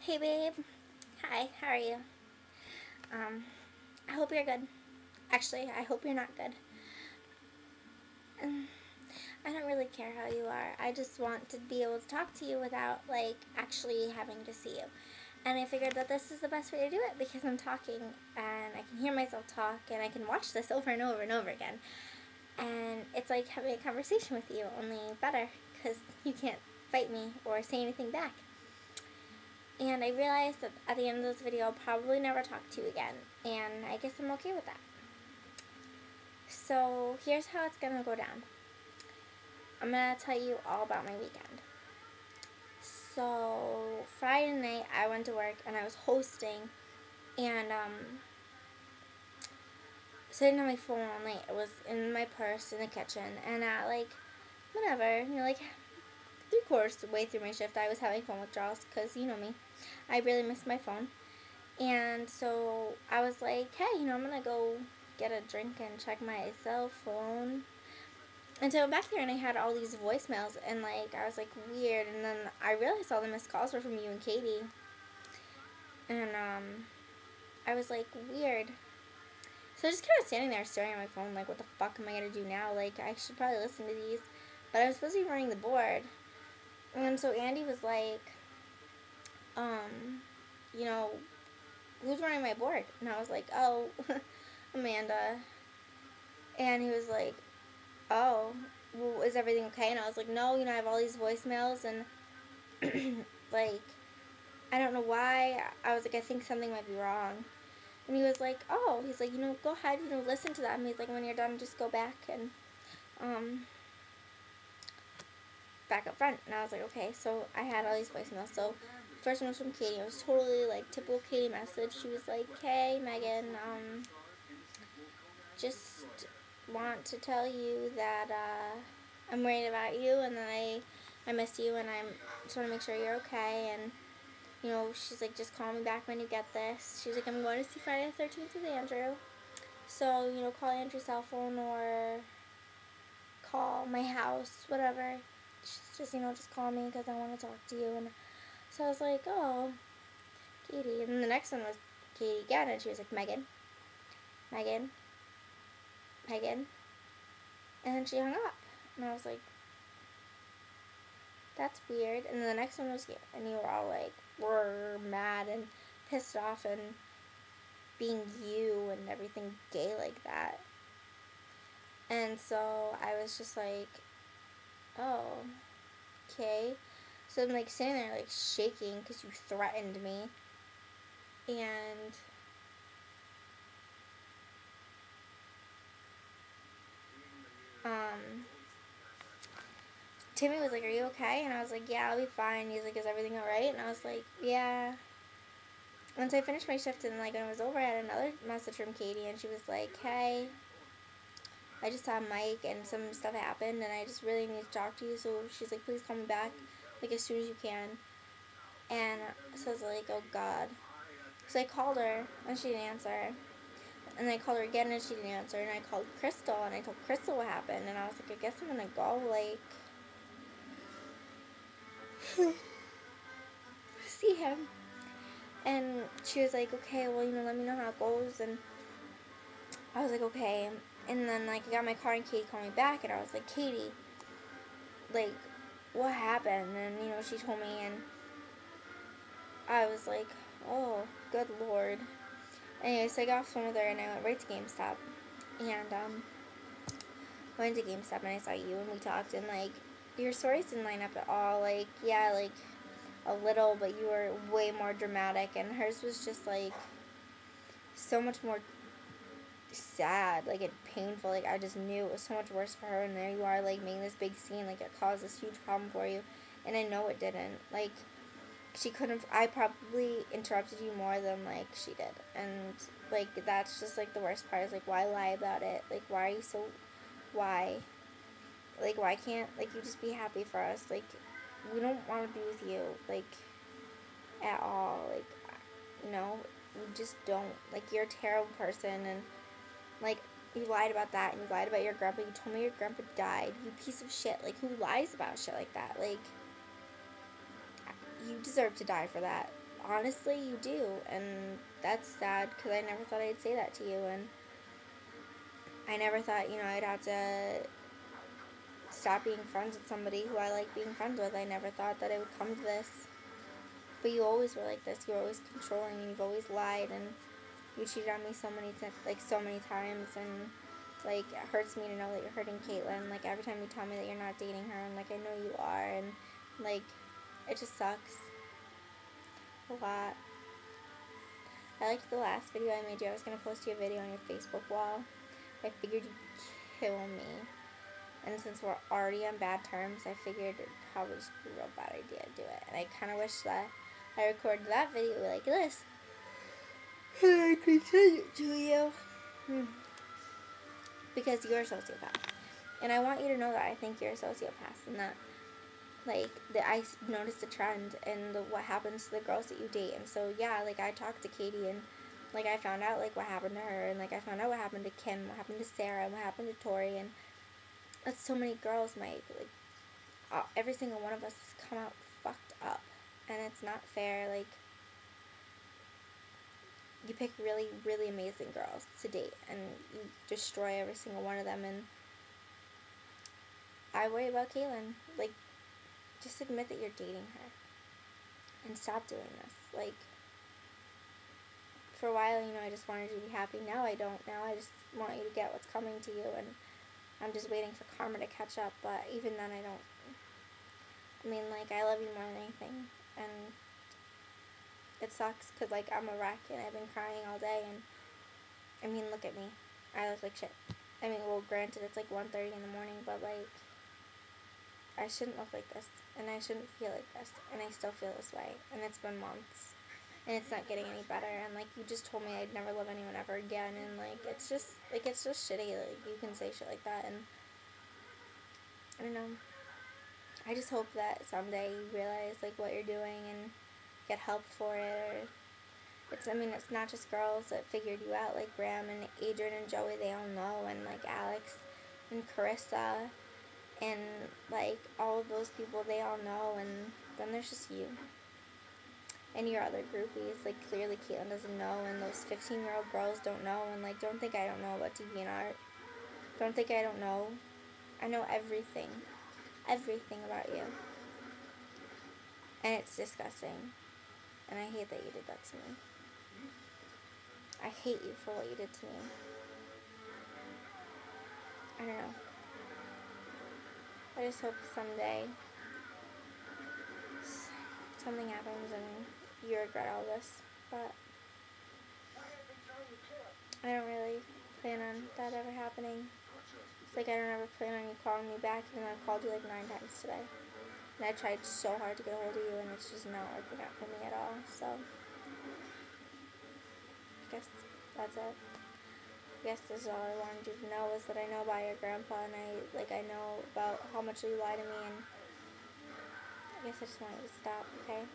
Hey babe. Hi, how are you? I hope you're good. Actually, I hope you're not good. Um, I don't really care how you are. I just want to be able to talk to you without, like, actually having to see you. And I figured that this is the best way to do it because I'm talking and I can hear myself talk and I can watch this over and over and over again. And it's like having a conversation with you, only better because you can't fight me or say anything back. And I realized that at the end of this video I'll probably never talk to you again, and I guess I'm okay with that. So here's how it's gonna go down. I'm gonna tell you all about my weekend. So Friday night I went to work and I was hosting, and so I didn't have my phone all night. It was in my purse in the kitchen, and at like whatever, like 3/4 the way through my shift I was having phone withdrawals because you know me, I really miss my phone. And so I was like, hey, I'm going to go get a drink and check my cell phone. And so I went back there and I had all these voicemails and, like, I was like, weird. And then I realized all the missed calls were from you and Katie. And I was like, weird. So I just kind of standing there staring at my phone like, what the fuck am I going to do now? Like, I should probably listen to these. But I was supposed to be running the board. And so Andy was like, you know, who's running my board? And I was like, oh, Amanda. And he was like, oh, well, is everything okay? And I was like, no, I have all these voicemails and, like, I don't know why. I was like, I think something might be wrong. And he was like, oh, he's like, go ahead, listen to them. He's like, when you're done, just go back and, back up front. And I was like, okay. So I had all these voicemails. So first one was from Katie. It was totally like typical Katie message. She was like, hey Megan, just want to tell you that I'm worried about you and that I miss you and I just want to make sure you're okay. And she's like, just call me back when you get this. She's like, I'm going to see Friday the 13th with Andrew, so call Andrew's cell phone or call my house, whatever. Just just call me because I want to talk to you. And so I was like, oh, Katie. And then the next one was Katie again, and she was like, Megan, Megan, Megan. And then she hung up. And I was like, that's weird. And then the next one was you. And you were all like, were mad and pissed off and being you and everything gay like that. And so I was just like, oh, okay. So I'm like sitting there like shaking because you threatened me. And Timmy was like, are you okay? And I was like, yeah, I'll be fine. He's like, is everything alright? And I was like, yeah. Once I finished my shift and like when it was over, I had another message from Katie and she was like, hey, I just saw Mike and some stuff happened and I just really need to talk to you. So she's like, please call me back like as soon as you can. And so I was like, oh god. So I called her and she didn't answer. And I called her again and she didn't answer. And I called Crystal and I told Crystal what happened. And I was like, I guess I'm gonna go like see him. And she was like, okay, well, let me know how it goes. And I was like, okay. And then, like, I got my car and Katie called me back. And I was like, Katie, like, what happened? And, she told me. And I was like, oh, good Lord. Anyway, so I got off the phone with her and I went right to GameStop. And, went to GameStop and I saw you and we talked. And, like, your stories didn't line up at all. Like, yeah, like, a little, but you were way more dramatic, and hers was just like so much more sad, like, and painful. Like, I just knew it was so much worse for her, and there you are, like, making this big scene, like, it caused this huge problem for you, and I know it didn't. Like, she couldn't, I probably interrupted you more than, like, she did, and, like, that's just, like, the worst part, is, like, why lie about it? Like, why are you so, why? Like, why can't, like, you just be happy for us? Like, we don't want to be with you, like, at all. Like, we just don't. Like, you're a terrible person, and, like, you lied about that, and you lied about your grandpa. You told me your grandpa died. You piece of shit. Like, who lies about shit like that? Like, you deserve to die for that. honestly, you do, and that's sad, because I never thought I'd say that to you, and I never thought, you know, I'd have to stop being friends with somebody who I like being friends with. I never thought that it would come to this. But you always were like this. You were always controlling, and you've always lied, and you cheated on me so many times, and like, it hurts me to know that you're hurting Caitlin. Like, every time you tell me that you're not dating her, and like, I know you are, and like, it just sucks a lot. I liked the last video I made you. I was gonna post you a video on your Facebook wall. I figured you'd kill me. And since we're already on bad terms, I figured it'd probably just be a real bad idea to do it. And I kind of wish that I recorded that video like this. And I could send it to you. Because you're a sociopath. And I want you to know that I think you're a sociopath. And that, like, that I noticed a trend in what happens to the girls that you date. And so, yeah, like, I talked to Katie, and like, I found out like what happened to her, and like, I found out what happened to Kim, what happened to Sarah, and what happened to Tori, and that's so many girls, Mike. Like, every single one of us has come out fucked up, and it's not fair. Like, you pick really, really amazing girls to date, and you destroy every single one of them, and I worry about Caitlin. Like, just admit that you're dating her, and stop doing this. Like, for a while, you know, I just wanted you to be happy. Now I don't. Now I just want you to get what's coming to you, and I'm just waiting for karma to catch up. But even then, I don't. I mean, like, I love you more than anything, and it sucks because, like, I'm a wreck, and I've been crying all day, and I mean, look at me. I look like shit. I mean, well, granted, it's like 1:30 in the morning, but like, I shouldn't look like this, and I shouldn't feel like this, and I still feel this way, and it's been months. And it's not getting any better, and like, you just told me I'd never love anyone ever again, and like, it's just shitty. Like, you can say shit like that, and I don't know. I just hope that someday you realize like what you're doing and get help for it. Or it's not just girls that figured you out, like Graham and Adrian and Joey, they all know, and like Alex and Carissa and like all of those people, they all know, and then there's just you. And your other groupies, like, clearly Caitlin doesn't know, and those 15-year-old girls don't know, and, like, don't think I don't know about DeviantArt. Don't think I don't know. I know everything. Everything about you. And it's disgusting. And I hate that you did that to me. I hate you for what you did to me. I don't know. I just hope someday something happens and you regret all this, but I don't really plan on that ever happening. It's like I don't ever plan on you calling me back, even though I called you like 9 times today. And I tried so hard to get a hold of you, and it's just not working out for me at all, so I guess that's it. I guess this is all I wanted you to know, is that I know about your grandpa, and I know about how much you lie to me, and I guess I just wanted to stop, okay?